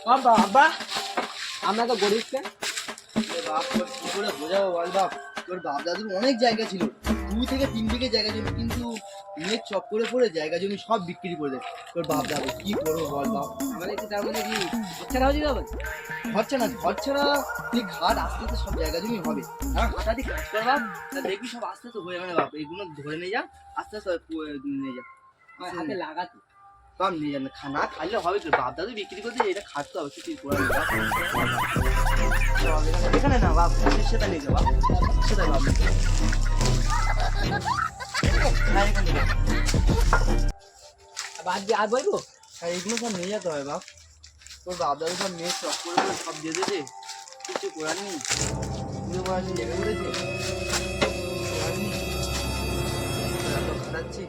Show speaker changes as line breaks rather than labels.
বাবা আব্বা আমরা তো গরিব কে
বাপ তোর কি করে বোঝাবো বল বাপ। তোর বাপ দাদুর অনেক জায়গা ছিল, 2 থেকে 3 বিঘে জায়গা জমি, কিন্তু মেয়ের চক্করে পড়ে জায়গা জমি সব বিক্রি করে দেয় তোর বাপ দাদু। কি করবো বল বাপ।
আমাদের কি তার মানে কি হচ্ছে না হয়ে যাবে?
হচ্ছে না তুই ঘাট আস্তে আস্তে সব জায়গা জমি হবে।
হ্যাঁ হঠাৎই কাজ কর বাপ, তা দেখবি সব আস্তে আস্তে হয়ে যাবে না বাপ। এইগুলো ধরে নিয়ে যা, আস্তে আস্তে নিয়ে যা, আমার হাতে লাগাতে
বাপ নিয়ে যান না খাইলে হবে কি, বাপ দাদু বিক্রি করতে এটা খাটতে হবে, কিছু করার নেই বাপ। এখানে না বাপ, সেটা নিয়ে যা বাপ, সেটাই বাপ। হ্যাঁ এখানে যা।
বাদ দিয়ে আর বলবো
আর এগুলো সব নিয়ে যেতে হবে বাপ। তোর বাপ দাদু সব মেয়ে চক করে সব দিয়ে দিয়েছে, কিছু করার নেই, কিছু করার নেই, জায়গা করেছে করার নেই, খাটাচ্ছি।